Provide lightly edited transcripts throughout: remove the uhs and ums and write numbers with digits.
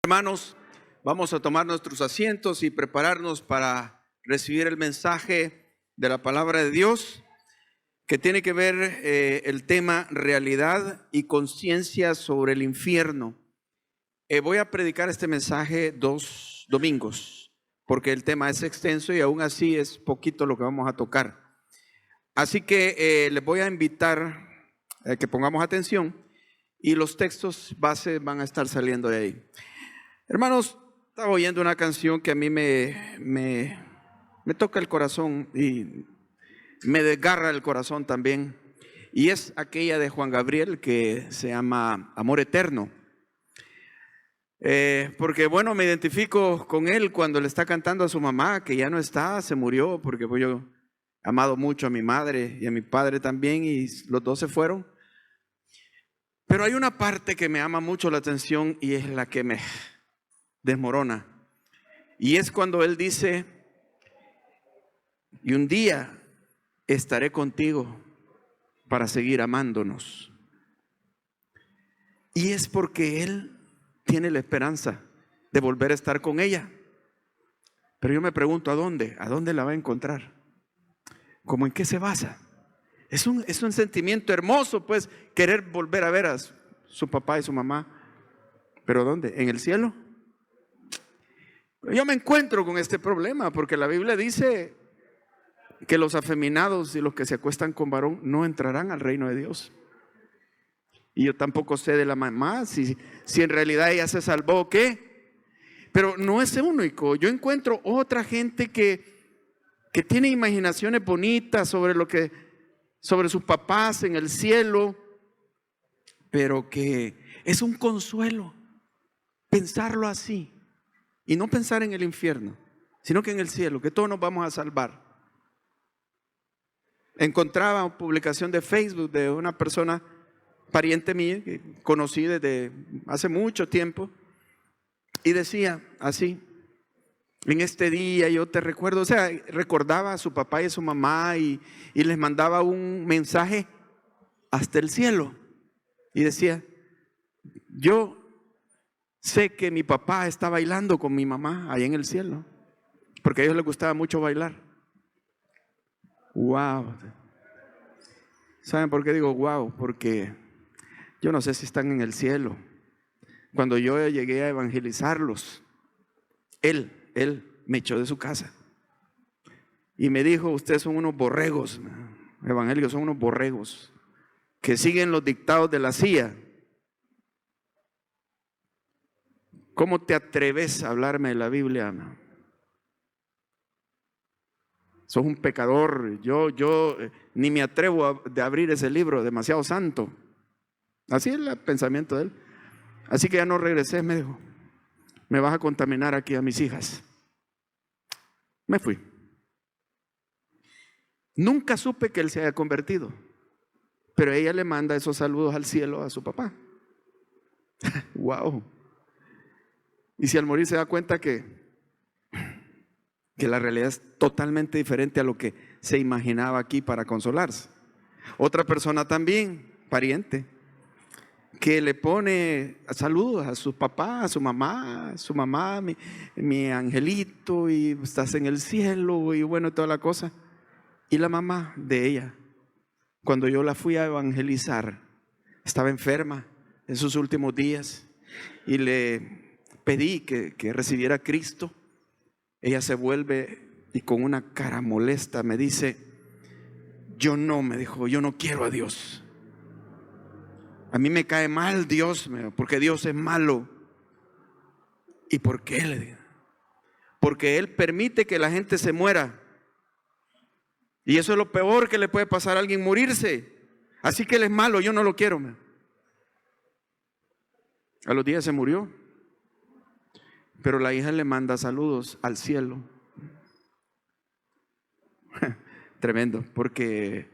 Hermanos, vamos a tomar nuestros asientos y prepararnos para recibir el mensaje de la palabra de Dios, que tiene que ver el tema realidad y conciencia sobre el infierno. Voy a predicar este mensaje 2 domingos, porque el tema es extenso y aún así es poquito lo que vamos a tocar. Así que les voy a invitar a que pongamos atención y los textos base van a estar saliendo de ahí. Hermanos, estaba oyendo una canción que a mí me toca el corazón y me desgarra el corazón también. Y es aquella de Juan Gabriel que se llama Amor Eterno. Porque bueno, me identifico con él cuando le está cantando a su mamá, que ya no está, se murió, porque pues yo he amado mucho a mi madre y a mi padre también, y los dos se fueron. Pero hay una parte que me llama mucho la atención y es la que me desmorona. Y es cuando él dice: y un día estaré contigo para seguir amándonos. Y es porque él tiene la esperanza de volver a estar con ella. Pero yo me pregunto, ¿a dónde? ¿A dónde la va a encontrar? ¿Cómo en qué se basa? Es un sentimiento hermoso, pues, querer volver a ver a su papá y su mamá. ¿Pero dónde? ¿En el cielo? Yo me encuentro con este problema porque la Biblia dice que los afeminados y los que se acuestan con varón no entrarán al reino de Dios. Y yo tampoco sé de la mamá si en realidad ella se salvó o qué. Pero no es único. Yo encuentro otra gente que tiene imaginaciones bonitas sobre sus papás en el cielo, pero que es un consuelo pensarlo así. Y no pensar en el infierno, sino que en el cielo, que todos nos vamos a salvar. Encontraba una publicación de Facebook de una persona, pariente mía, que conocí desde hace mucho tiempo, y decía así: en este día yo te recuerdo. O sea, recordaba a su papá y a su mamá y les mandaba un mensaje hasta el cielo. Y decía: yo sé que mi papá está bailando con mi mamá allá en el cielo, porque a ellos les gustaba mucho bailar. Wow. ¿Saben por qué digo wow? Porque yo no sé si están en el cielo. Cuando yo llegué a evangelizarlos, él me echó de su casa y me dijo: ustedes son unos borregos evangélicos, son unos borregos que siguen los dictados de la CIA. ¿Cómo te atreves a hablarme de la Biblia? Sos un pecador. Yo ni me atrevo a abrir ese libro, demasiado santo. Así es el pensamiento de él. Así que ya no regresé, me dijo. Me vas a contaminar aquí a mis hijas. Me fui. Nunca supe que él se haya convertido, pero ella le manda esos saludos al cielo a su papá. Wow. Y si al morir se da cuenta que la realidad es totalmente diferente a lo que se imaginaba aquí para consolarse. Otra persona también, pariente, que le pone saludos a su papá, a su mamá, mi angelito, y estás en el cielo, y bueno, toda la cosa. Y la mamá de ella, cuando yo la fui a evangelizar, estaba enferma en sus últimos días y le pedí que recibiera a Cristo. Ella se vuelve y con una cara molesta me dice: me dijo, yo no quiero a Dios. A mí me cae mal Dios, porque Dios es malo. ¿Y por qué? Le digo: porque Él permite que la gente se muera. Y eso es lo peor que le puede pasar a alguien, morirse. Así que Él es malo, yo no lo quiero. A los días se murió. Pero la hija le manda saludos al cielo. Tremendo, porque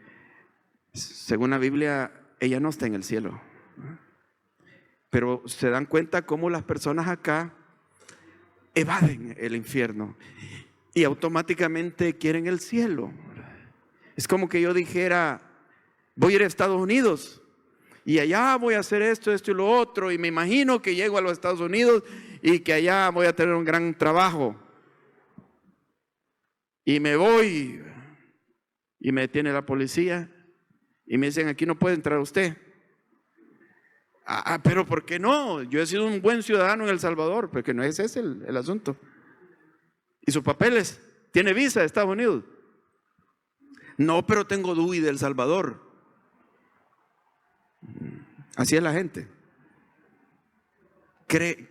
según la Biblia, ella no está en el cielo. Pero se dan cuenta cómo las personas acá evaden el infierno y automáticamente quieren el cielo. Es como que yo dijera: voy a ir a Estados Unidos y allá voy a hacer esto, esto y lo otro, y me imagino que llego a los Estados Unidos y que allá voy a tener un gran trabajo. Y me voy y me detiene la policía y me dicen, aquí no puede entrar usted. Pero ¿por qué no? Yo he sido un buen ciudadano en El Salvador, porque no es ese el asunto. ¿Y sus papeles? ¿Tiene visa de Estados Unidos? No, pero tengo DUI de El Salvador. Así es la gente.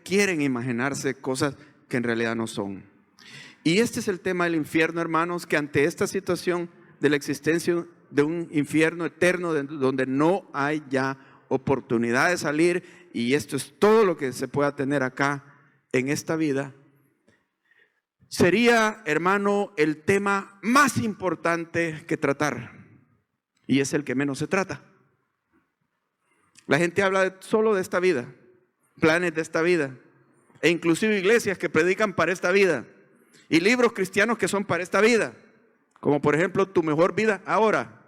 Quieren imaginarse cosas que en realidad no son. Y este es el tema del infierno, hermanos, que ante esta situación de la existencia de un infierno eterno donde no hay ya oportunidad de salir, y esto es todo lo que se pueda tener acá en esta vida, sería, hermano, el tema más importante que tratar, y es el que menos se trata. La gente habla solo de esta vida, planes de esta vida, e inclusive iglesias que predican para esta vida, y libros cristianos que son para esta vida, como por ejemplo Tu Mejor Vida Ahora.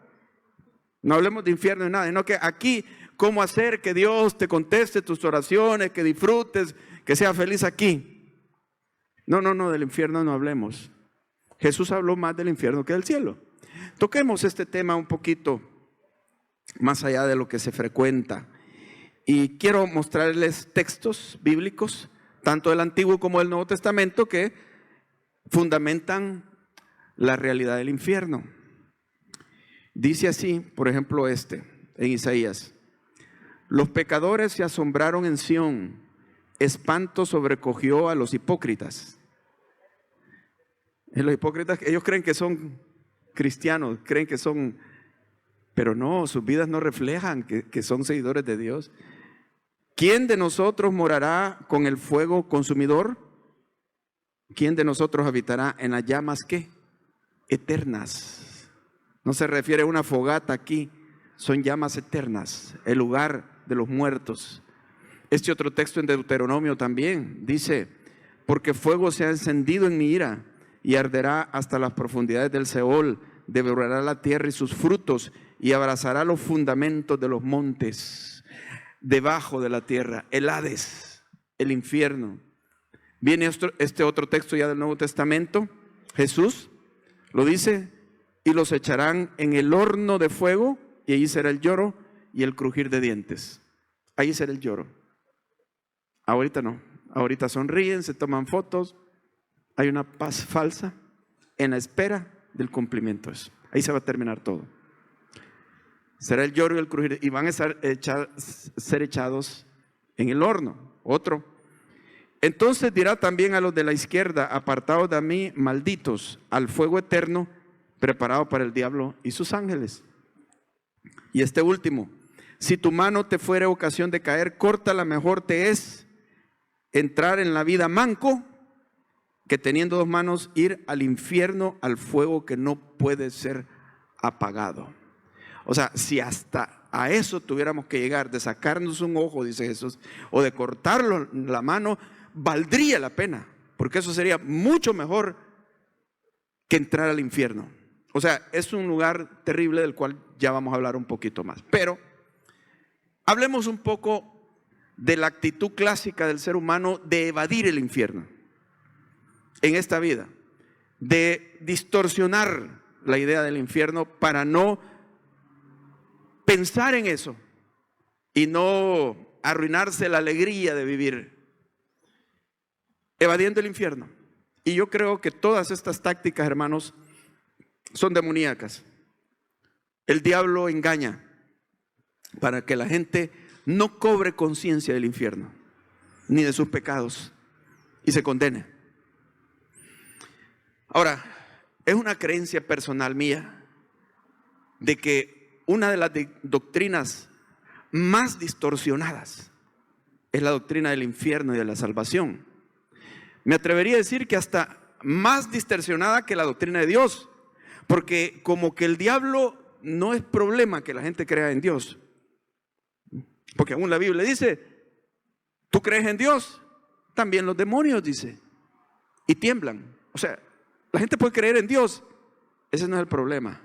No hablemos de infierno ni nada, sino que aquí cómo hacer que Dios te conteste tus oraciones, que disfrutes, que seas feliz aquí. No, del infierno no hablemos. Jesús habló más del infierno que del cielo. Toquemos este tema un poquito más allá de lo que se frecuenta. Y quiero mostrarles textos bíblicos, tanto del Antiguo como del Nuevo Testamento, que fundamentan la realidad del infierno. Dice así, por ejemplo, en Isaías: los pecadores se asombraron en Sión, espanto sobrecogió a los hipócritas. Los hipócritas, ellos creen que son cristianos, creen que son, pero no, sus vidas no reflejan que son seguidores de Dios. ¿Quién de nosotros morará con el fuego consumidor? ¿Quién de nosotros habitará en las llamas qué? Eternas. No se refiere a una fogata aquí, son llamas eternas, el lugar de los muertos. Este otro texto en Deuteronomio también dice: porque fuego se ha encendido en mi ira y arderá hasta las profundidades del Seol, devorará la tierra y sus frutos y abrazará los fundamentos de los montes, debajo de la tierra, el Hades, el infierno. Viene este otro texto ya del Nuevo Testamento, Jesús lo dice: y los echarán en el horno de fuego, y allí será el lloro y el crujir de dientes. Ahí será el lloro. Ahorita no, ahorita sonríen, se toman fotos, hay una paz falsa en la espera del cumplimiento de eso. Ahí se va a terminar todo. Será el lloro y el crujir, y van a ser echados en el horno. Otro: entonces dirá también a los de la izquierda: apartados de mí, malditos, al fuego eterno preparado para el diablo y sus ángeles. Y este último: si tu mano te fuere ocasión de caer, córtala, mejor te es entrar en la vida manco que teniendo dos manos ir al infierno, al fuego que no puede ser apagado. O sea, si hasta a eso tuviéramos que llegar, de sacarnos un ojo, dice Jesús, o de cortarlo la mano, valdría la pena, porque eso sería mucho mejor que entrar al infierno. O sea, es un lugar terrible del cual ya vamos a hablar un poquito más. Pero hablemos un poco de la actitud clásica del ser humano de evadir el infierno en esta vida, de distorsionar la idea del infierno para no pensar en eso y no arruinarse la alegría de vivir, evadiendo el infierno. Y yo creo que todas estas tácticas, hermanos, son demoníacas. El diablo engaña para que la gente no cobre conciencia del infierno ni de sus pecados y se condene. Ahora, es una creencia personal mía de que una de las doctrinas más distorsionadas es la doctrina del infierno y de la salvación. Me atrevería a decir que hasta más distorsionada que la doctrina de Dios, porque como que el diablo no es problema que la gente crea en Dios, porque aún la Biblia dice: ¿tú crees en Dios? También los demonios, dice, y tiemblan. O sea, la gente puede creer en Dios, ese no es el problema.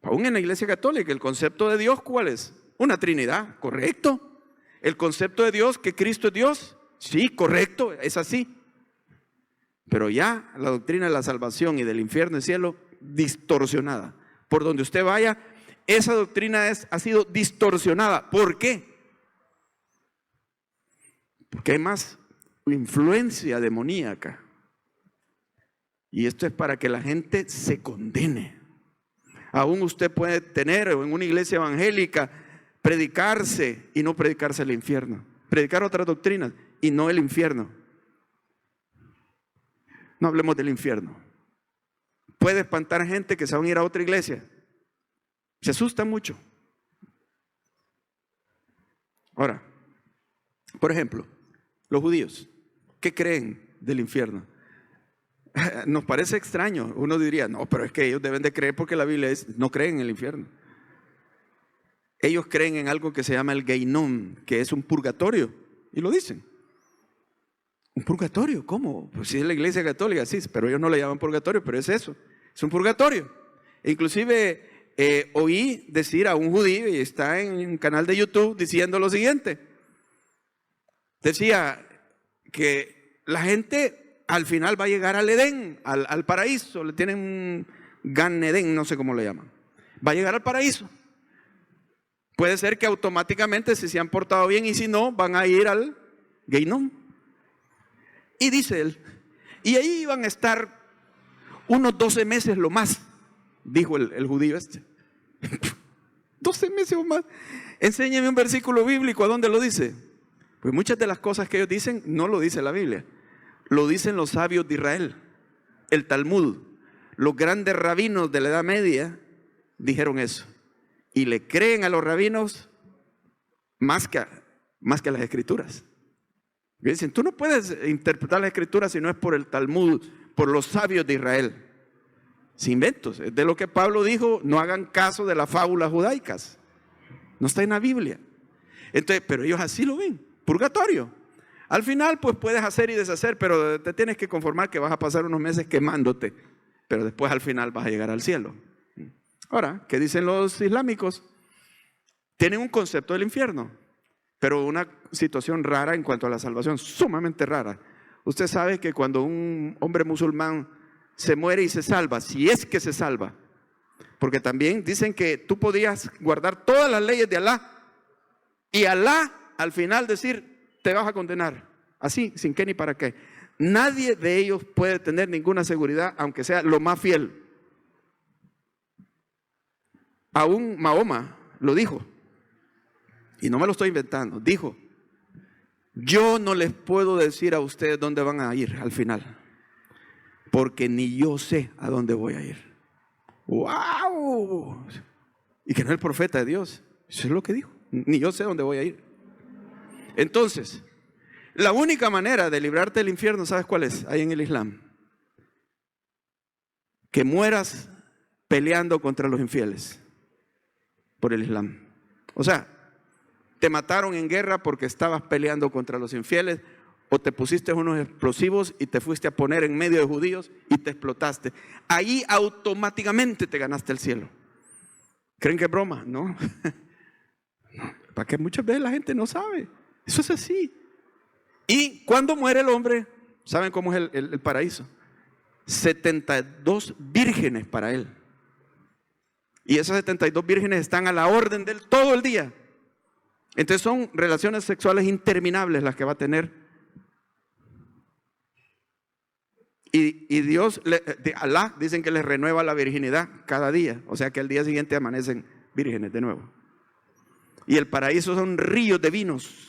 Aún en la Iglesia Católica, el concepto de Dios, ¿cuál es? Una Trinidad, correcto. El concepto de Dios, que Cristo es Dios, sí, correcto, es así. Pero ya la doctrina de la salvación y del infierno y cielo, distorsionada. Por donde usted vaya, esa doctrina ha sido distorsionada. ¿Por qué? Porque hay más influencia demoníaca. Y esto es para que la gente se condene. Aún usted puede tener en una iglesia evangélica, predicarse y no predicarse el infierno. Predicar otras doctrinas y no el infierno. No hablemos del infierno. Puede espantar gente que se van a ir a otra iglesia. Se asusta mucho. Ahora, por ejemplo, los judíos, ¿qué creen del infierno? Nos parece extraño. Uno diría, no, pero es que ellos deben de creer porque la Biblia no creen en el infierno. Ellos creen en algo que se llama el Geinom, que es un purgatorio. Y lo dicen. ¿Un purgatorio? ¿Cómo? Pues si es la Iglesia Católica, sí, pero ellos no le llaman purgatorio, pero es eso. Es un purgatorio. E inclusive oí decir a un judío, y está en un canal de YouTube, diciendo lo siguiente. Decía que la gente al final va a llegar al Edén, al paraíso. Le tienen un Gan Edén, no sé cómo le llaman. Va a llegar al paraíso. Puede ser que automáticamente, si se han portado bien, y si no, van a ir al Geinom. Y dice él, y ahí iban a estar unos 12 meses lo más, dijo el judío este. 12 meses o más. Enséñeme un versículo bíblico, ¿a dónde lo dice? Pues muchas de las cosas que ellos dicen no lo dice la Biblia. Lo dicen los sabios de Israel, el Talmud. Los grandes rabinos de la Edad Media dijeron eso. Y le creen a los rabinos más que a las Escrituras. Y dicen, tú no puedes interpretar las Escrituras si no es por el Talmud, por los sabios de Israel. Sin inventos. Es de lo que Pablo dijo, no hagan caso de las fábulas judaicas. No está en la Biblia. Entonces, pero ellos así lo ven, purgatorio. Al final, pues puedes hacer y deshacer, pero te tienes que conformar que vas a pasar unos meses quemándote, pero después al final vas a llegar al cielo. Ahora, ¿qué dicen los islámicos? Tienen un concepto del infierno, pero una situación rara en cuanto a la salvación, sumamente rara. Usted sabe que cuando un hombre musulmán se muere y se salva, si es que se salva, porque también dicen que tú podías guardar todas las leyes de Alá y Alá al final decir, te vas a condenar, así, sin qué ni para qué. Nadie de ellos puede tener ninguna seguridad, aunque sea lo más fiel. Aún Mahoma lo dijo, y no me lo estoy inventando, dijo, yo no les puedo decir a ustedes dónde van a ir al final, porque ni yo sé a dónde voy a ir. ¡Wow! Y que no es el profeta de Dios, eso es lo que dijo, ni yo sé dónde voy a ir. Entonces, la única manera de librarte del infierno, ¿sabes cuál es? Ahí en el Islam. Que mueras peleando contra los infieles por el Islam. O sea, te mataron en guerra porque estabas peleando contra los infieles, o te pusiste unos explosivos y te fuiste a poner en medio de judíos y te explotaste. Ahí automáticamente te ganaste el cielo. ¿Creen que es broma? No. Para que muchas veces la gente no sabe. Eso es así. Y cuando muere el hombre, ¿saben cómo es el paraíso? 72 vírgenes para él. Y esas 72 vírgenes están a la orden de él todo el día. Entonces son relaciones sexuales interminables las que va a tener. Y Dios, Alá, dicen que les renueva la virginidad cada día. O sea que al día siguiente amanecen vírgenes de nuevo. Y el paraíso son ríos de vinos.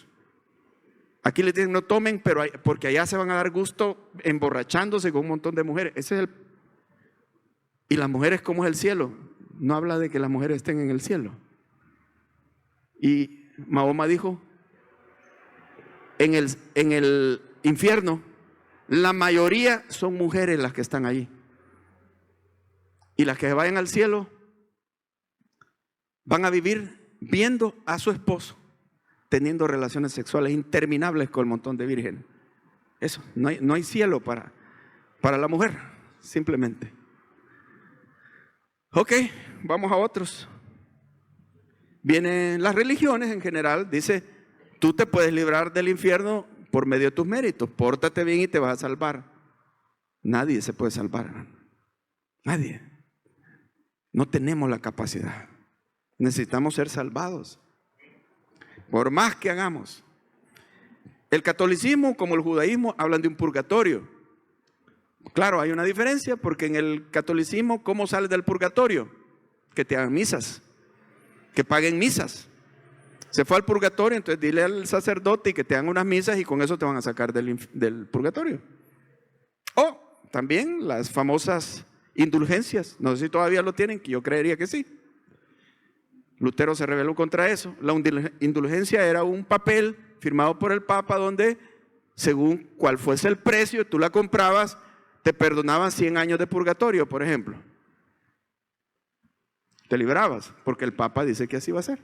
Aquí les dicen no tomen, pero porque allá se van a dar gusto emborrachándose con un montón de mujeres. Ese es y las mujeres, ¿cómo es el cielo? No habla de que las mujeres estén en el cielo. Y Mahoma dijo, en el infierno, la mayoría son mujeres las que están ahí. Y las que vayan al cielo van a vivir viendo a su esposo teniendo relaciones sexuales interminables con el montón de vírgenes. Eso, no hay cielo para la mujer, simplemente. Ok, vamos a otros. Vienen las religiones en general, dice, tú te puedes librar del infierno por medio de tus méritos, pórtate bien y te vas a salvar. Nadie se puede salvar, hermano. Nadie. No tenemos la capacidad. Necesitamos ser salvados. Por más que hagamos. El catolicismo como el judaísmo hablan de un purgatorio. Claro, hay una diferencia porque en el catolicismo, ¿cómo sales del purgatorio? Que te hagan misas, que paguen misas. Se fue al purgatorio, entonces dile al sacerdote y que te hagan unas misas y con eso te van a sacar del purgatorio. O también las famosas indulgencias, no sé si todavía lo tienen, que yo creería que sí. Lutero se rebeló contra eso. La indulgencia era un papel firmado por el Papa donde, según cuál fuese el precio, tú la comprabas, te perdonaban 100 años de purgatorio, por ejemplo. Te librabas, porque el Papa dice que así va a ser.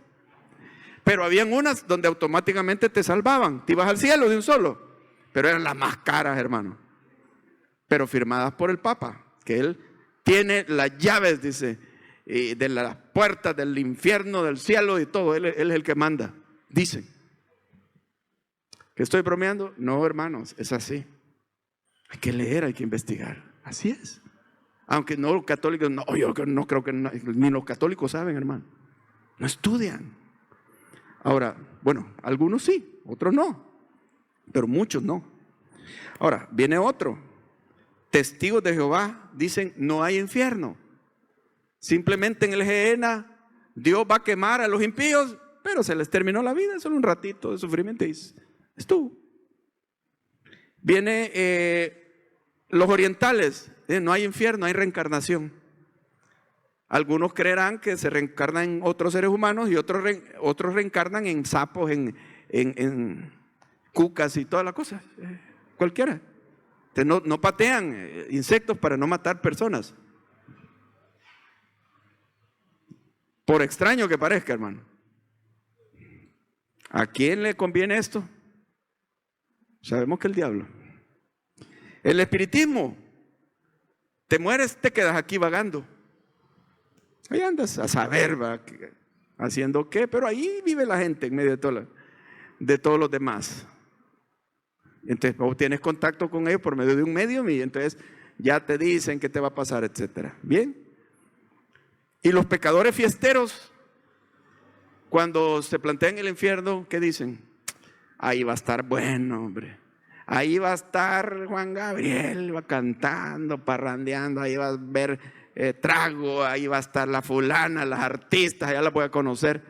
Pero habían unas donde automáticamente te salvaban, te ibas al cielo de un solo. Pero eran las más caras, hermano. Pero firmadas por el Papa, que él tiene las llaves, dice, de las puertas del infierno, del cielo y todo. Él es el que manda, dicen. ¿Que estoy bromeando? No, hermanos, es así. Hay que leer, hay que investigar. Así es. Aunque no los católicos, no, yo no creo que ni los católicos saben, hermano. No estudian. Ahora, bueno, algunos sí, otros no. Pero muchos no. Ahora, viene otro. Testigos de Jehová dicen, no hay infierno. Simplemente en el Gehenna, Dios va a quemar a los impíos, pero se les terminó la vida, solo un ratito de sufrimiento y estuvo. Viene los orientales, no hay infierno, hay reencarnación. Algunos creerán que se reencarnan en otros seres humanos y otros reencarnan en sapos, en cucas y todas las cosas, cualquiera. Entonces no patean insectos para no matar personas. Por extraño que parezca, hermano. ¿A quién le conviene esto? Sabemos que el diablo. El espiritismo. Te mueres, te quedas aquí vagando. Ahí andas a saber, va, haciendo qué, pero ahí vive la gente en medio de todos los demás. Entonces vos tienes contacto con ellos por medio de un medium y entonces ya te dicen qué te va a pasar, etcétera. Bien. Y los pecadores fiesteros, cuando se plantean el infierno, ¿qué dicen? Ahí va a estar bueno, hombre. Ahí va a estar Juan Gabriel, va cantando, parrandeando, ahí va a ver trago, ahí va a estar la fulana, las artistas, allá las voy a conocer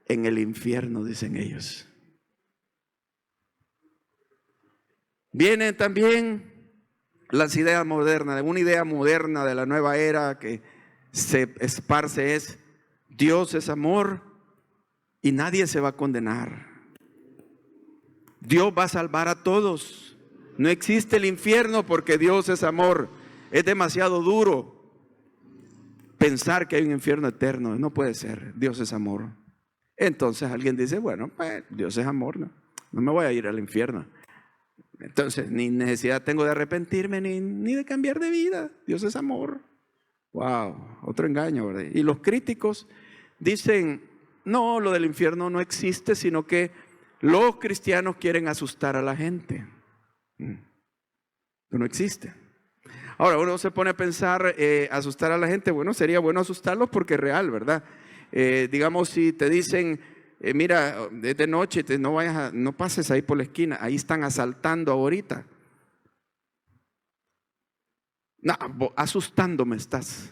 en el infierno, dicen ellos. Vienen también las ideas modernas, una idea moderna de la nueva era que se esparce es: Dios es amor y nadie se va a condenar. Dios va a salvar a todos. No existe el infierno porque Dios es amor. Es demasiado duro pensar que hay un infierno eterno. No puede ser. Dios es amor. Entonces alguien dice, bueno, pues Dios es amor, no me voy a ir al infierno. Entonces ni necesidad tengo de arrepentirme ni de cambiar de vida. Dios es amor. Wow, otro engaño, ¿verdad? Y los críticos dicen, no, lo del infierno no existe, sino que los cristianos quieren asustar a la gente. No existe. Ahora uno se pone a pensar, asustar a la gente, bueno, sería bueno asustarlos porque es real, ¿verdad? Digamos, si te dicen, mira, es de noche, no pases ahí por la esquina, ahí están asaltando ahorita. No, asustándome estás.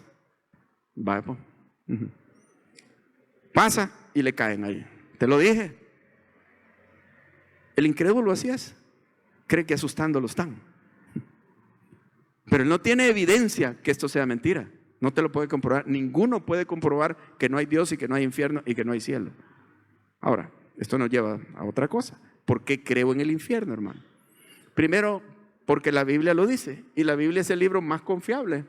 Vamos. Pasa y le caen ahí. Te lo dije. El incrédulo así es. Cree que asustándolo están. Pero él no tiene evidencia que esto sea mentira. No te lo puede comprobar. Ninguno puede comprobar que no hay Dios y que no hay infierno y que no hay cielo. Ahora, esto nos lleva a otra cosa. ¿Por qué creo en el infierno, hermano? Primero, porque la Biblia lo dice. Y la Biblia es el libro más confiable.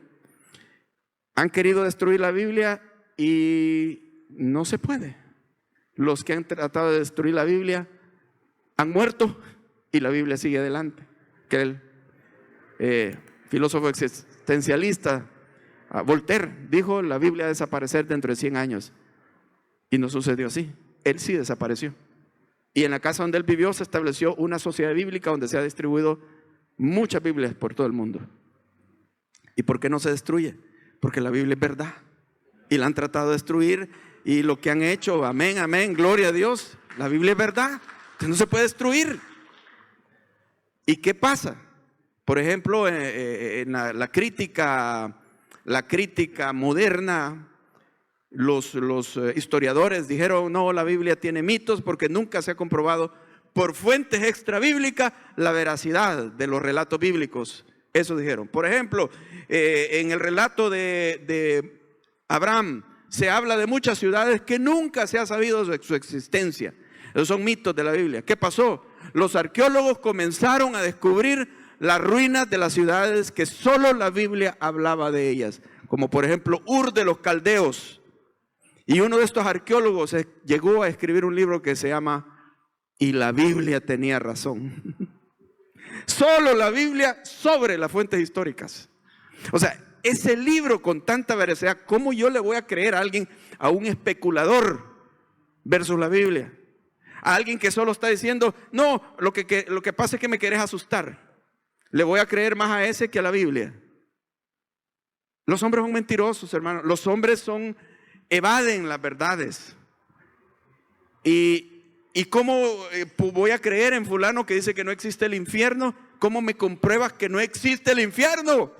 Han querido destruir la Biblia y no se puede. Los que han tratado de destruir la Biblia han muerto y la Biblia sigue adelante. Que el filósofo existencialista Voltaire dijo: la Biblia va a desaparecer dentro de 100 años. Y no sucedió así. Él sí desapareció. Y en la casa donde él vivió se estableció una sociedad bíblica donde se ha distribuido muchas Biblias por todo el mundo. ¿Y por qué no se destruye? Porque la Biblia es verdad. Y la han tratado de destruir, y lo que han hecho, amén, amén, gloria a Dios, la Biblia es verdad. Entonces no se puede destruir. ¿Y qué pasa? Por ejemplo, en la crítica moderna, los historiadores dijeron: no, la Biblia tiene mitos porque nunca se ha comprobado por fuentes extrabíblicas la veracidad de los relatos bíblicos. Eso dijeron. Por ejemplo, en el relato de Abraham se habla de muchas ciudades que nunca se ha sabido de su existencia. Esos son mitos de la Biblia. ¿Qué pasó? Los arqueólogos comenzaron a descubrir las ruinas de las ciudades que solo la Biblia hablaba de ellas, como por ejemplo Ur de los Caldeos. Y uno de estos arqueólogos llegó a escribir un libro que se llama "Y la Biblia tenía razón". Solo la Biblia sobre las fuentes históricas. O sea, ese libro con tanta veracidad, ¿cómo yo le voy a creer a alguien, a un especulador versus la Biblia? A alguien que solo está diciendo: no, lo que pasa es que me querés asustar. Le voy a creer más a ese que a la Biblia. Los hombres son mentirosos, hermanos. Los hombres evaden las verdades. ¿Y cómo voy a creer en fulano que dice que no existe el infierno? ¿Cómo me compruebas que no existe el infierno?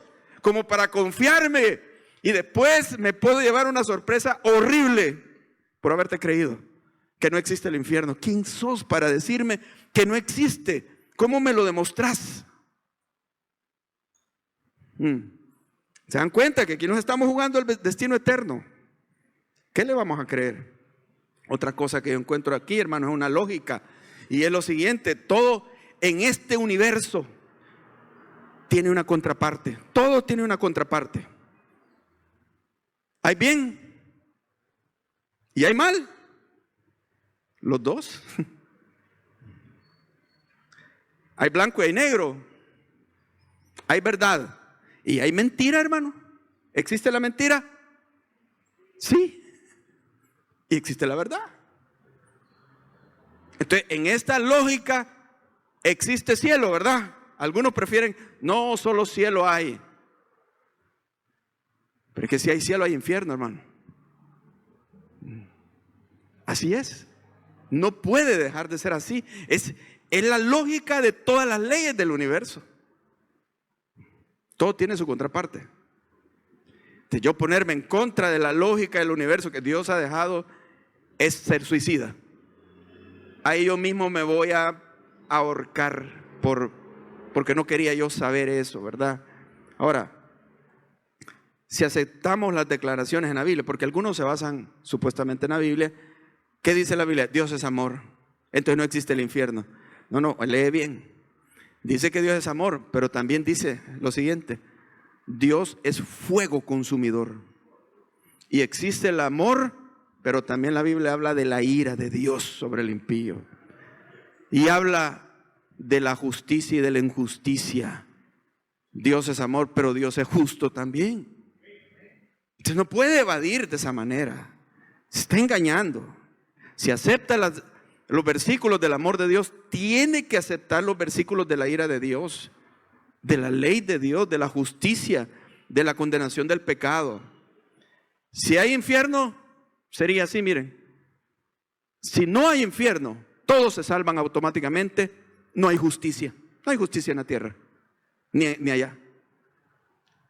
Como para confiarme y después me puedo llevar una sorpresa horrible por haberte creído que no existe el infierno. ¿Quién sos para decirme que no existe? ¿Cómo me lo demostrás? ¿Se dan cuenta que aquí nos estamos jugando el destino eterno? ¿Qué le vamos a creer? Otra cosa que yo encuentro aquí, hermano, es una lógica, y es lo siguiente: todo en este universo tiene una contraparte. Todo tiene una contraparte. Hay bien y hay mal. Los dos. Hay blanco y hay negro. Hay verdad y hay mentira, hermano. ¿Existe la mentira? Sí. Y existe la verdad. Entonces, en esta lógica existe cielo, ¿verdad? Algunos prefieren: no, solo cielo hay. Pero es que si hay cielo hay infierno, hermano. Así es. No puede dejar de ser así. Es la lógica de todas las leyes del universo. Todo tiene su contraparte. De yo ponerme en contra de la lógica del universo que Dios ha dejado es ser suicida. Ahí yo mismo me voy a ahorcar porque no quería yo saber eso, ¿verdad? Ahora, si aceptamos las declaraciones en la Biblia, porque algunos se basan supuestamente en la Biblia, ¿qué dice la Biblia? Dios es amor, entonces no existe el infierno. No, lee bien. Dice que Dios es amor, pero también dice lo siguiente: Dios es fuego consumidor. Y existe el amor, pero también la Biblia habla de la ira de Dios sobre el impío. Y habla de la justicia y de la injusticia. Dios es amor, pero Dios es justo también. Entonces no puede evadir de esa manera. Se está engañando. Si acepta los versículos del amor de Dios, tiene que aceptar los versículos de la ira de Dios, de la ley de Dios, de la justicia, de la condenación del pecado. Si hay infierno, sería así, miren. Si no hay infierno, todos se salvan automáticamente. No hay justicia. No hay justicia en la tierra, ni allá.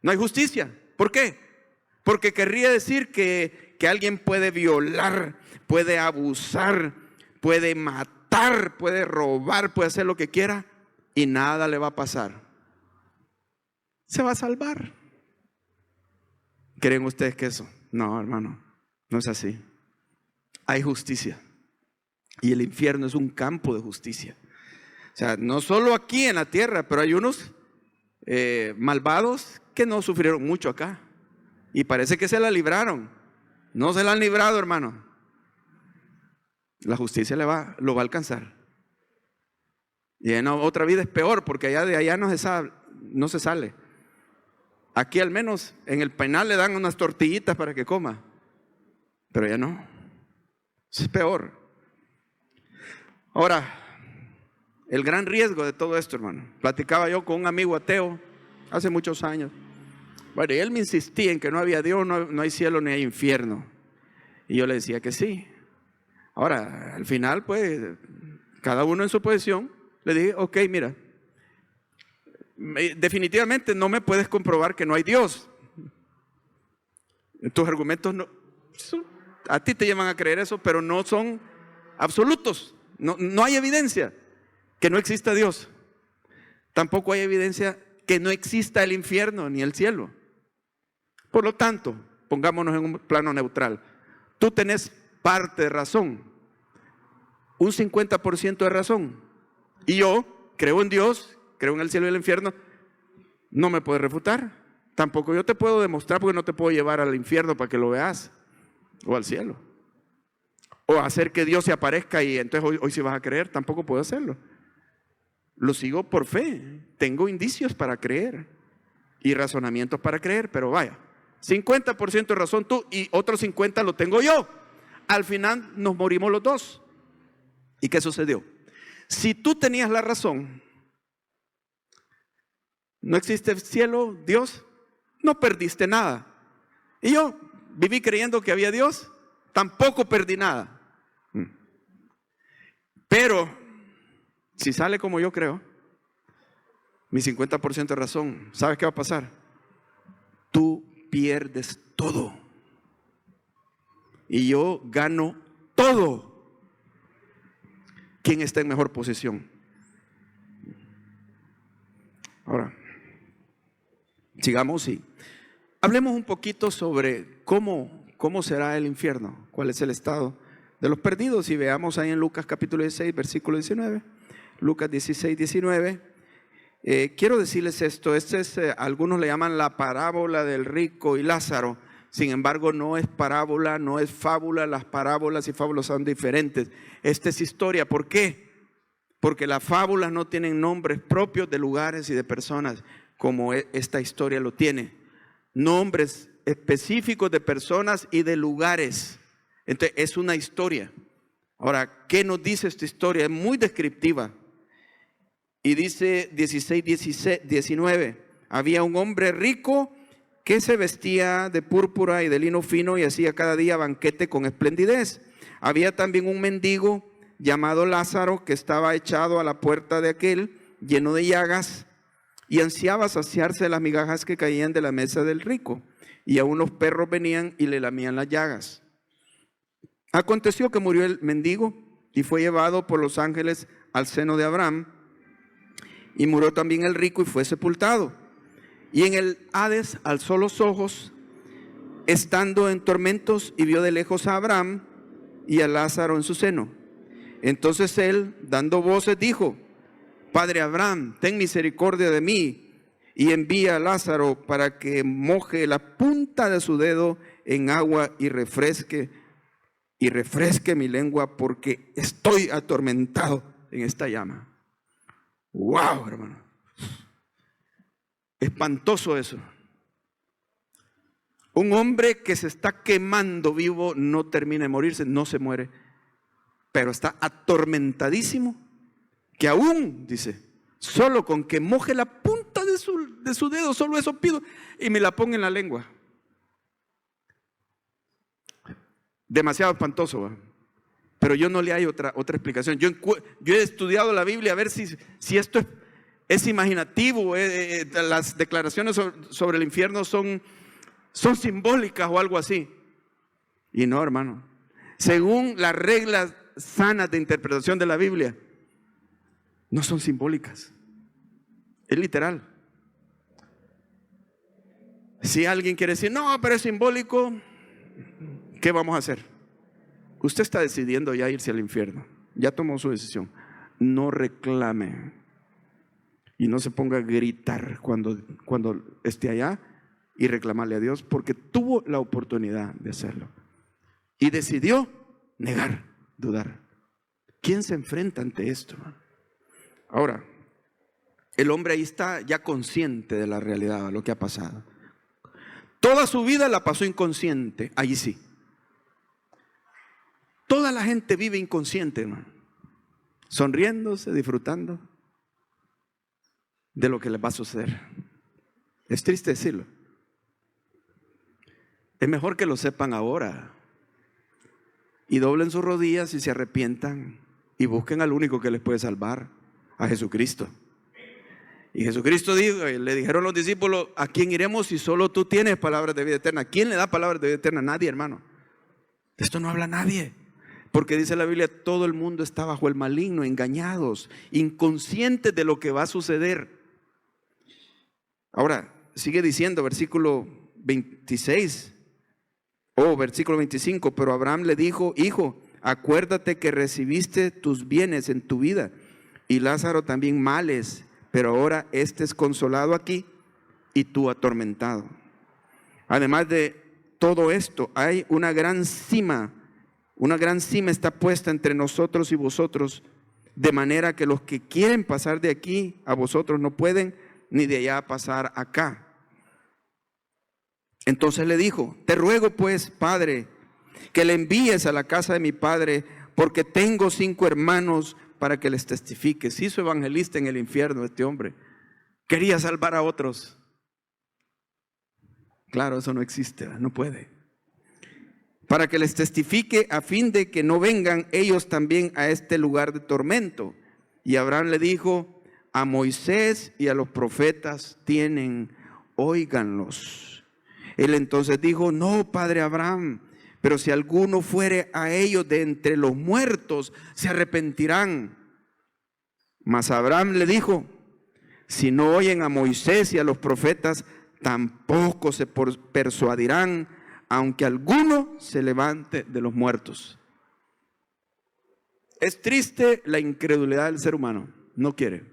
No hay justicia. ¿Por qué? Porque querría decir que alguien puede violar, puede abusar, puede matar, puede robar, puede hacer lo que quiera y nada le va a pasar. Se va a salvar. ¿Creen ustedes que eso? No, hermano, no es así. Hay justicia y el infierno es un campo de justicia. O sea, no solo aquí en la tierra, pero hay unos malvados que no sufrieron mucho acá y parece que se la libraron. No se la han librado, hermano. La justicia lo va a alcanzar. Y en otra vida es peor, porque allá de allá no se sale. Aquí al menos en el penal le dan unas tortillitas para que coma, pero ya no. Es peor. Ahora, el gran riesgo de todo esto, hermano. Platicaba yo con un amigo ateo hace muchos años. Bueno, y él me insistía en que no había Dios, no hay cielo ni hay infierno. Y yo le decía que sí. Ahora, al final, pues, cada uno en su posición, le dije, ok, mira, definitivamente no me puedes comprobar que no hay Dios. Tus argumentos no, a ti te llevan a creer eso, pero no son absolutos. No hay evidencia que no exista Dios. Tampoco hay evidencia que no exista el infierno ni el cielo. Por lo tanto, pongámonos en un plano neutral. Tú tenés parte de razón, un 50% de razón. Y yo creo en Dios, creo en el cielo y el infierno. No me puedes refutar. Tampoco yo te puedo demostrar, porque no te puedo llevar al infierno para que lo veas, o al cielo. O hacer que Dios se aparezca y entonces hoy sí vas a creer. Tampoco puedo hacerlo. Lo sigo por fe. Tengo indicios para creer y razonamientos para creer, pero vaya, 50% de razón tú y otro 50% lo tengo yo. Al final nos morimos los dos. ¿Y qué sucedió? Si tú tenías la razón, no existe cielo, Dios, no perdiste nada. Y yo viví creyendo que había Dios, tampoco perdí nada. Pero si sale como yo creo, mi 50% de razón, ¿sabes qué va a pasar? Tú pierdes todo y yo gano todo. ¿Quién está en mejor posición? Ahora, sigamos y hablemos un poquito sobre cómo será el infierno, cuál es el estado de los perdidos. Y veamos ahí en Lucas capítulo 16, versículo 19. Lucas 16, 19. Quiero decirles esto, algunos le llaman la parábola del rico y Lázaro. Sin embargo, no es parábola, no es fábula. Las parábolas y fábulas son diferentes. Esta es historia. ¿Por qué? Porque las fábulas no tienen nombres propios de lugares y de personas, como esta historia lo tiene. Nombres específicos de personas y de lugares. Entonces, es una historia. Ahora, ¿qué nos dice esta historia? Es muy descriptiva. Y dice 19, había un hombre rico que se vestía de púrpura y de lino fino y hacía cada día banquete con esplendidez. Había también un mendigo llamado Lázaro que estaba echado a la puerta de aquel, lleno de llagas, y ansiaba saciarse de las migajas que caían de la mesa del rico. Y aún los perros venían y le lamían las llagas. Aconteció que murió el mendigo y fue llevado por los ángeles al seno de Abraham. Y murió también el rico y fue sepultado. Y en el Hades alzó los ojos, estando en tormentos, y vio de lejos a Abraham y a Lázaro en su seno. Entonces él, dando voces, dijo: Padre Abraham, ten misericordia de mí, y envía a Lázaro para que moje la punta de su dedo en agua y refresque mi lengua, porque estoy atormentado en esta llama. ¡Wow, hermano! Espantoso eso. Un hombre que se está quemando vivo no termina de morirse, no se muere, pero está atormentadísimo, que aún, dice, solo con que moje la punta de su dedo, solo eso pido, y me la ponga en la lengua. Demasiado espantoso, ¿va? Pero yo no le hay otra explicación. Yo he estudiado la Biblia a ver si esto es imaginativo. Las declaraciones sobre el infierno son simbólicas o algo así. Y no, hermano. Según las reglas sanas de interpretación de la Biblia, no son simbólicas. Es literal. Si alguien quiere decir, no, pero es simbólico, ¿qué vamos a hacer? Usted está decidiendo ya irse al infierno. Ya tomó su decisión. No reclame. Y no se ponga a gritar cuando esté allá y reclamarle a Dios, porque tuvo la oportunidad de hacerlo. Y decidió negar, dudar. ¿Quién se enfrenta ante esto? Ahora, el hombre ahí está ya consciente de la realidad, de lo que ha pasado. Toda su vida la pasó inconsciente, ahí sí. Toda la gente vive inconsciente, hermano, sonriéndose, disfrutando de lo que les va a suceder. Es triste decirlo. Es mejor que lo sepan ahora y doblen sus rodillas y se arrepientan y busquen al único que les puede salvar, a Jesucristo. Y Jesucristo dijo, le dijeron los discípulos: ¿a quién iremos si solo tú tienes palabras de vida eterna? ¿Quién le da palabras de vida eterna? Nadie, hermano. De esto no habla nadie. Porque dice la Biblia, todo el mundo está bajo el maligno, engañados, inconscientes de lo que va a suceder. Ahora, sigue diciendo, versículo 26, versículo 25, pero Abraham le dijo: hijo, acuérdate que recibiste tus bienes en tu vida, y Lázaro también males, pero ahora este es consolado aquí y tú atormentado. Además de todo esto, hay una gran cima está puesta entre nosotros y vosotros, de manera que los que quieren pasar de aquí a vosotros no pueden, ni de allá pasar acá. Entonces le dijo: te ruego pues, Padre, que le envíes a la casa de mi padre, porque tengo 5 hermanos, para que les testifique. Se hizo evangelista en el infierno este hombre. Quería salvar a otros. Claro, eso no existe, no puede. Para que les testifique, a fin de que no vengan ellos también a este lugar de tormento. Y Abraham le dijo: a Moisés y a los profetas tienen, óiganlos. Él entonces dijo: no, padre Abraham, pero si alguno fuere a ellos de entre los muertos, se arrepentirán. Mas Abraham le dijo: si no oyen a Moisés y a los profetas, tampoco se persuadirán, aunque alguno se levante de los muertos. Es triste la incredulidad del ser humano. No quiere,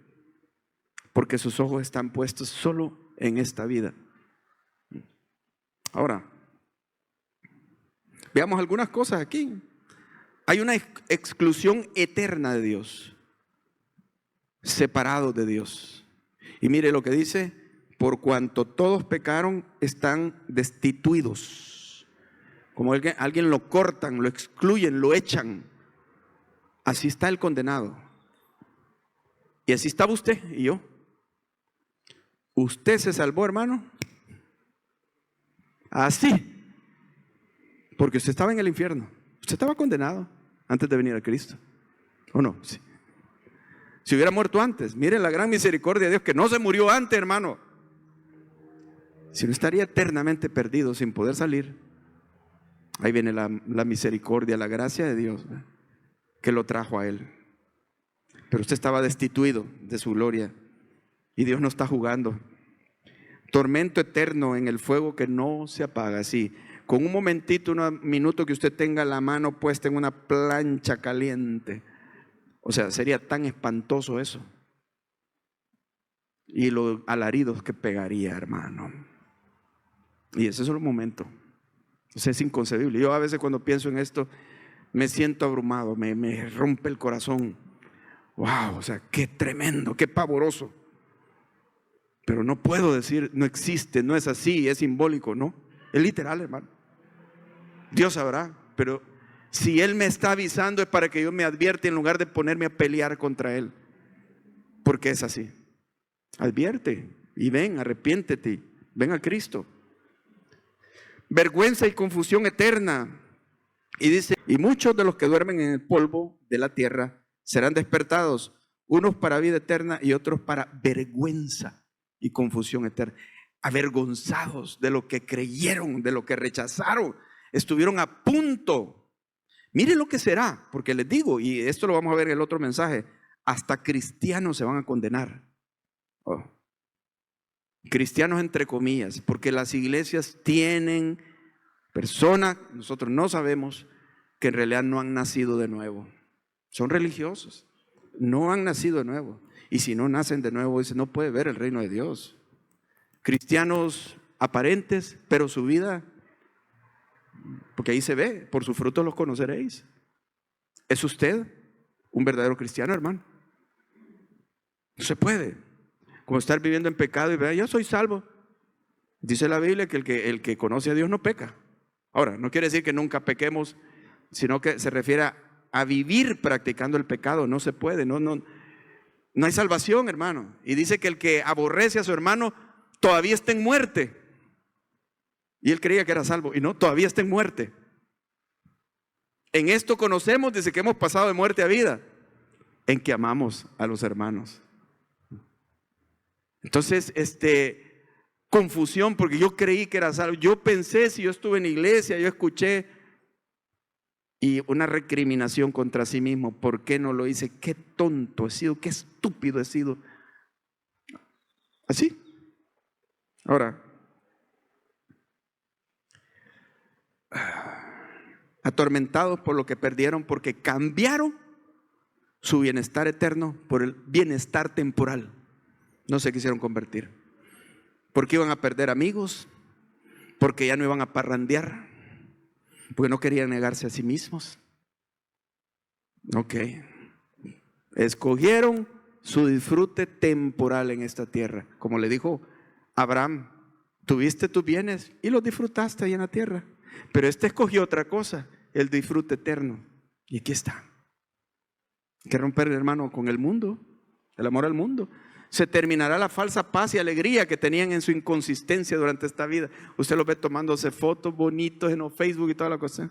porque sus ojos están puestos solo en esta vida. Ahora, veamos algunas cosas aquí. Hay una exclusión eterna de Dios, separados de Dios. Y mire lo que dice: por cuanto todos pecaron, están destituidos. Como alguien lo cortan, lo excluyen, lo echan. Así está el condenado. Y así estaba usted y yo. ¿Usted se salvó, hermano? Así. Porque usted estaba en el infierno. Usted estaba condenado antes de venir a Cristo. ¿O no? Sí. Si hubiera muerto antes, mire la gran misericordia de Dios, que no se murió antes, hermano. Si no, estaría eternamente perdido sin poder salir. Ahí viene la misericordia, la gracia de Dios, ¿verdad?, que lo trajo a él. Pero usted estaba destituido de su gloria. Y Dios no está jugando. Tormento eterno en el fuego que no se apaga. Así, con un momentito, un minuto que usted tenga la mano puesta en una plancha caliente. O sea, sería tan espantoso eso. Y los alaridos que pegaría, hermano. Y ese es el momento. O sea, es inconcebible. Yo a veces cuando pienso en esto me siento abrumado, me rompe el corazón. Wow, o sea, qué tremendo, qué pavoroso. Pero no puedo decir no existe, no es así, es simbólico, no. Es literal, hermano. Dios sabrá, pero si Él me está avisando es para que yo me advierta en lugar de ponerme a pelear contra Él. Porque es así. Advierte y ven, arrepiéntete, ven a Cristo. Vergüenza y confusión eterna. Y dice: y muchos de los que duermen en el polvo de la tierra serán despertados, unos para vida eterna y otros para vergüenza y confusión eterna. Avergonzados de lo que creyeron, de lo que rechazaron, estuvieron a punto. Miren lo que será, porque les digo, y esto lo vamos a ver en el otro mensaje, hasta cristianos se van a condenar. Cristianos entre comillas, porque las iglesias tienen personas, nosotros no sabemos, que en realidad no han nacido de nuevo. Son religiosos, no han nacido de nuevo. Y si no nacen de nuevo, dice, no puede ver el reino de Dios. Cristianos aparentes, pero su vida, porque ahí se ve, por sus frutos los conoceréis. ¿Es usted un verdadero cristiano, hermano? No se puede. Como estar viviendo en pecado y ver, yo soy salvo. Dice la Biblia que el que conoce a Dios no peca. Ahora, no quiere decir que nunca pequemos, sino que se refiere a vivir practicando el pecado. No se puede, no hay salvación, hermano. Y dice que el que aborrece a su hermano todavía está en muerte. Y él creía que era salvo, y no, todavía está en muerte. En esto conocemos, dice, que hemos pasado de muerte a vida, en que amamos a los hermanos. Entonces, confusión, porque yo creí que era salvo. Yo pensé, si yo estuve en iglesia, yo escuché, y una recriminación contra sí mismo. ¿Por qué no lo hice? Qué tonto he sido, qué estúpido he sido. Así. Ahora, atormentados por lo que perdieron, porque cambiaron su bienestar eterno por el bienestar temporal. No se quisieron convertir, porque iban a perder amigos, porque ya no iban a parrandear, porque no querían negarse a sí mismos. Ok, escogieron su disfrute temporal en esta tierra. Como le dijo Abraham, tuviste tus bienes y los disfrutaste ahí en la tierra, pero escogió otra cosa, el disfrute eterno. Y aquí está. Hay que romper, hermano, con el mundo, el amor al mundo. Se terminará la falsa paz y alegría que tenían en su inconsistencia durante esta vida. Usted los ve tomándose fotos bonitos en los Facebook y toda la cosa.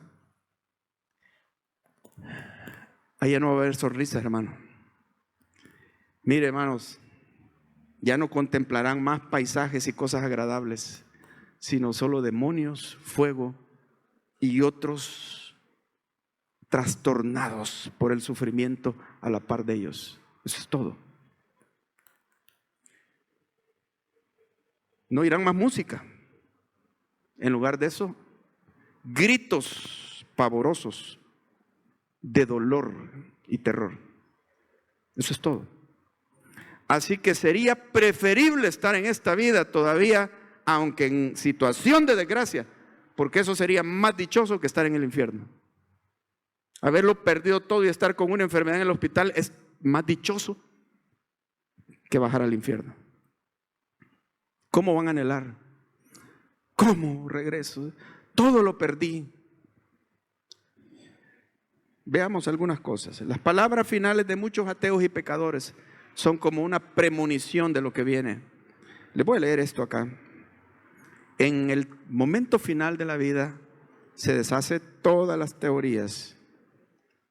Allá no va a haber sonrisas, hermano. Mire, hermanos, ya no contemplarán más paisajes y cosas agradables, sino solo demonios, fuego y otros trastornados por el sufrimiento a la par de ellos. Eso es todo. No oirán más música. En lugar de eso, gritos pavorosos de dolor y terror. Eso es todo. Así que sería preferible estar en esta vida todavía, aunque en situación de desgracia, porque eso sería más dichoso que estar en el infierno. Haberlo perdido todo y estar con una enfermedad en el hospital es más dichoso que bajar al infierno. ¿Cómo van a anhelar? ¿Cómo regreso? Todo lo perdí. Veamos algunas cosas. Las palabras finales de muchos ateos y pecadores son como una premonición de lo que viene. Les voy a leer esto acá. En el momento final de la vida se deshace todas las teorías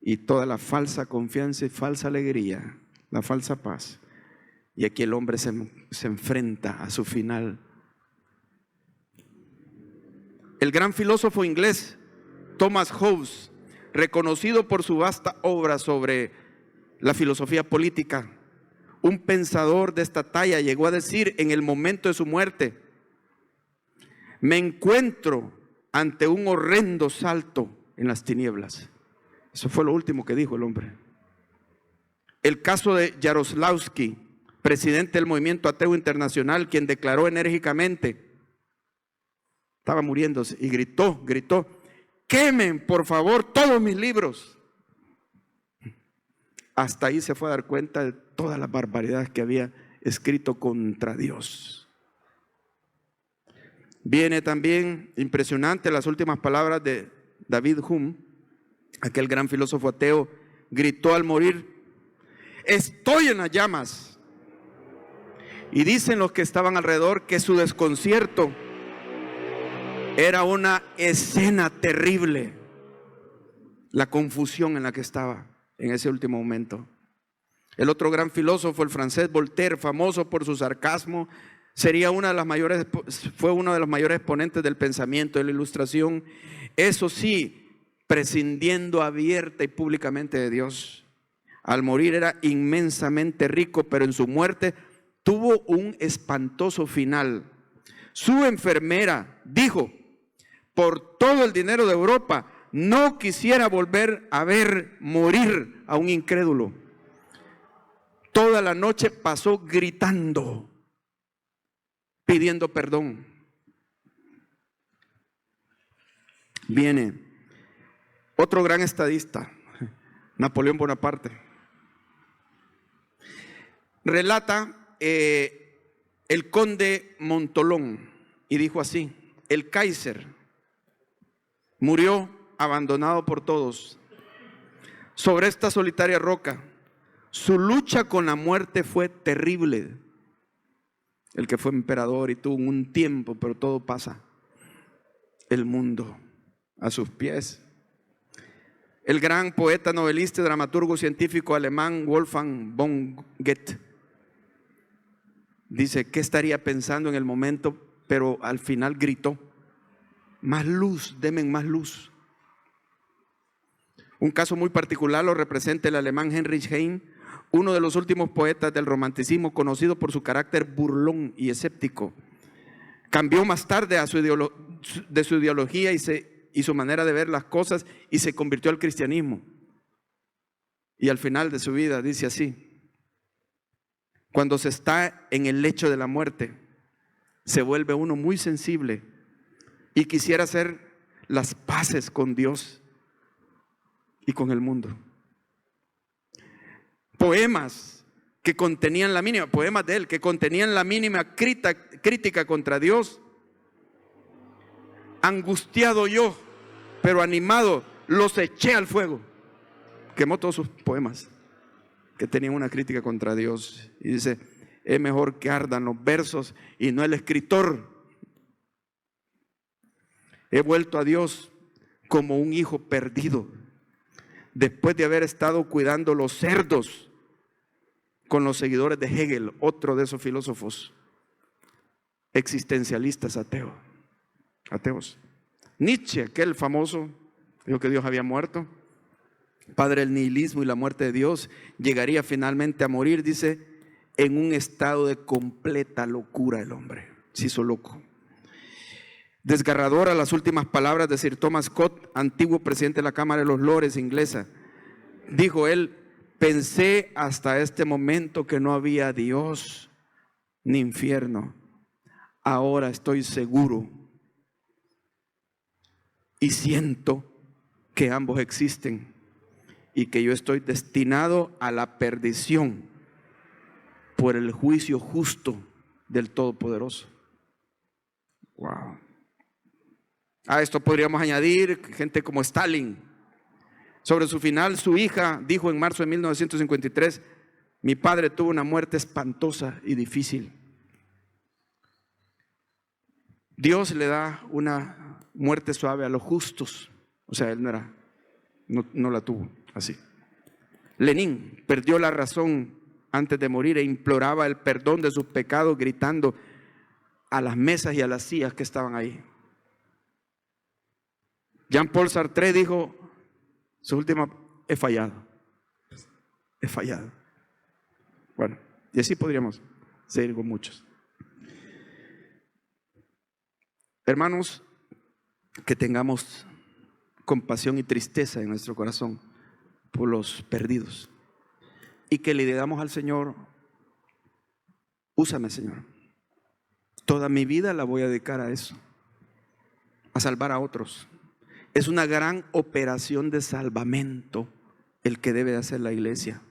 y toda la falsa confianza y falsa alegría, la falsa paz. Y aquí el hombre se enfrenta a su final. El gran filósofo inglés Thomas Hobbes, reconocido por su vasta obra sobre la filosofía política, un pensador de esta talla, llegó a decir en el momento de su muerte: me encuentro ante un horrendo salto en las tinieblas. Eso fue lo último que dijo el hombre. El caso de Jaroslawski, presidente del Movimiento Ateo Internacional, quien declaró enérgicamente, estaba muriéndose y gritó, quemen por favor todos mis libros. Hasta ahí se fue a dar cuenta de todas las barbaridades que había escrito contra Dios. Viene también impresionante las últimas palabras de David Hume, aquel gran filósofo ateo, gritó al morir: estoy en las llamas. Y dicen los que estaban alrededor que su desconcierto era una escena terrible, la confusión en la que estaba en ese último momento. El otro gran filósofo, el francés Voltaire, famoso por su sarcasmo, fue uno de los mayores exponentes del pensamiento, de la Ilustración, eso sí, prescindiendo abierta y públicamente de Dios. Al morir era inmensamente rico, pero en su muerte tuvo un espantoso final. Su enfermera dijo: por todo el dinero de Europa, no quisiera volver a ver morir a un incrédulo. Toda la noche pasó gritando, pidiendo perdón. Viene otro gran estadista, Napoleón Bonaparte. Relata el conde Montolón, y dijo así: el Kaiser murió abandonado por todos sobre esta solitaria roca. Su lucha con la muerte fue terrible. El que fue emperador y tuvo un tiempo, pero todo pasa. El mundo a sus pies. El gran poeta, novelista y dramaturgo científico alemán Wolfgang von Goethe dice: ¿qué estaría pensando en el momento? Pero al final gritó: más luz, denme más luz. Un caso muy particular lo representa el alemán Heinrich Heine, uno de los últimos poetas del romanticismo, conocido por su carácter burlón y escéptico. Cambió más tarde de su ideología y su manera de ver las cosas y se convirtió al cristianismo. Y al final de su vida dice así: cuando se está en el lecho de la muerte, se vuelve uno muy sensible y quisiera hacer las paces con Dios y con el mundo. Poemas que contenían la mínima, poemas de él que contenían la mínima crítica contra Dios. Angustiado yo, pero animado, los eché al fuego. Quemó todos sus poemas que tenían una crítica contra Dios. Y dice: es mejor que ardan los versos y no el escritor. He vuelto a Dios como un hijo perdido, después de haber estado cuidando los cerdos con los seguidores de Hegel, otro de esos filósofos existencialistas ateos. Nietzsche, aquel famoso, dijo que Dios había muerto, padre del nihilismo y la muerte de Dios, llegaría finalmente a morir, dice, en un estado de completa locura. El hombre se hizo loco. Desgarradora las últimas palabras de Sir Thomas Scott, antiguo presidente de la Cámara de los Lores inglesa. Dijo él: pensé hasta este momento que no había Dios ni infierno. Ahora estoy seguro y siento que ambos existen y que yo estoy destinado a la perdición por el juicio justo del Todopoderoso. Wow. A esto podríamos añadir gente como Stalin. Sobre su final, su hija dijo en marzo de 1953: mi padre tuvo una muerte espantosa y difícil. Dios le da una muerte suave a los justos. O sea, él no la tuvo así. Lenin perdió la razón antes de morir e imploraba el perdón de sus pecados, gritando a las mesas y a las sillas que estaban ahí. Jean-Paul Sartre dijo: su última: he fallado. Bueno, y así podríamos seguir con muchos. Hermanos, que tengamos compasión y tristeza en nuestro corazón por los perdidos y que le digamos al Señor: úsame, Señor. Toda mi vida la voy a dedicar a eso, a salvar a otros. Es una gran operación de salvamento el que debe hacer la iglesia.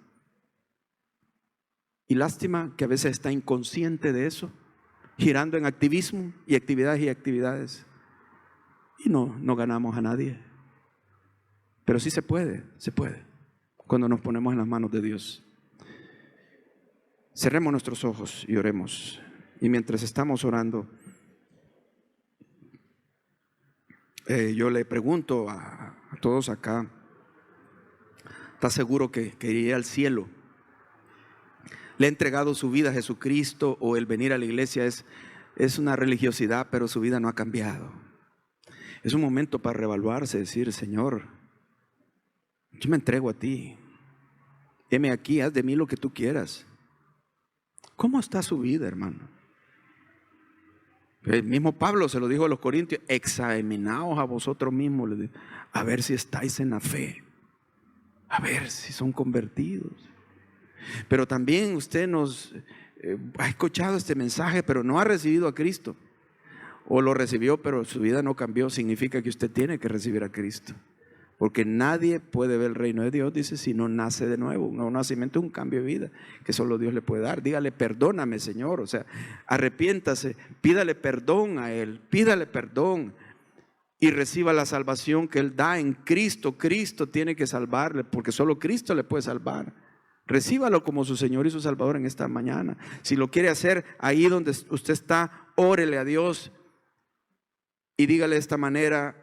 Y lástima que a veces está inconsciente de eso, girando en activismo y actividades. Y no ganamos a nadie. Pero sí se puede, cuando nos ponemos en las manos de Dios. Cerremos nuestros ojos y oremos. Y mientras estamos orando, yo le pregunto a todos acá: ¿está seguro que iría al cielo? ¿Le ha entregado su vida a Jesucristo? ¿O el venir a la iglesia es una religiosidad, pero su vida no ha cambiado? Es un momento para reevaluarse, decir: Señor, yo me entrego a ti. Heme aquí, haz de mí lo que tú quieras. ¿Cómo está su vida, hermano? El mismo Pablo se lo dijo a los corintios: examinaos a vosotros mismos, a ver si estáis en la fe, a ver si son convertidos. Pero también usted ha escuchado este mensaje, pero no ha recibido a Cristo, o lo recibió pero su vida no cambió. Significa que usted tiene que recibir a Cristo. Porque nadie puede ver el reino de Dios, dice, si no nace de nuevo. Un nuevo nacimiento es un cambio de vida que solo Dios le puede dar. Dígale, perdóname, Señor. O sea, arrepiéntase, pídale perdón a Él, pídale perdón y reciba la salvación que Él da en Cristo. Cristo tiene que salvarle, porque solo Cristo le puede salvar. Recíbalo como su Señor y su Salvador en esta mañana. Si lo quiere hacer ahí donde usted está, órele a Dios y dígale de esta manera: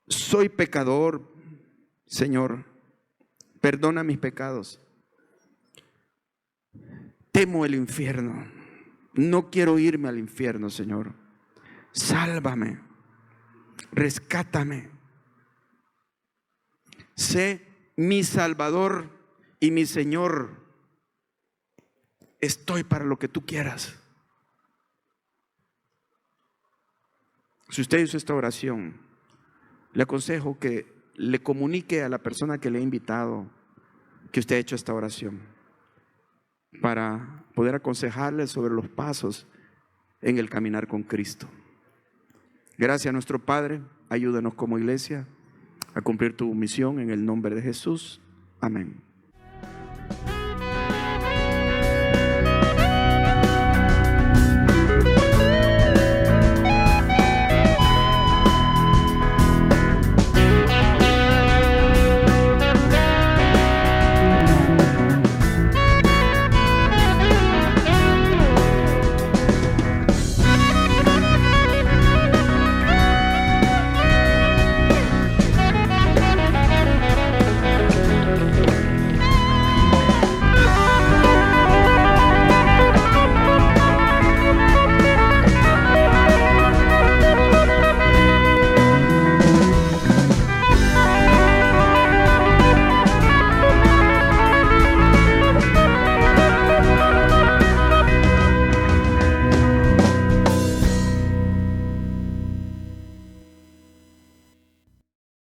soy pecador, Señor, perdona mis pecados. Temo el infierno, no quiero irme al infierno, Señor. Sálvame, rescátame. Sé mi Salvador y mi Señor. Estoy para lo que tú quieras. Si usted hizo esta oración, le aconsejo que le comunique a la persona que le ha invitado que usted ha hecho esta oración, para poder aconsejarle sobre los pasos en el caminar con Cristo. Gracias a nuestro Padre, ayúdanos como iglesia a cumplir tu misión en el nombre de Jesús. Amén.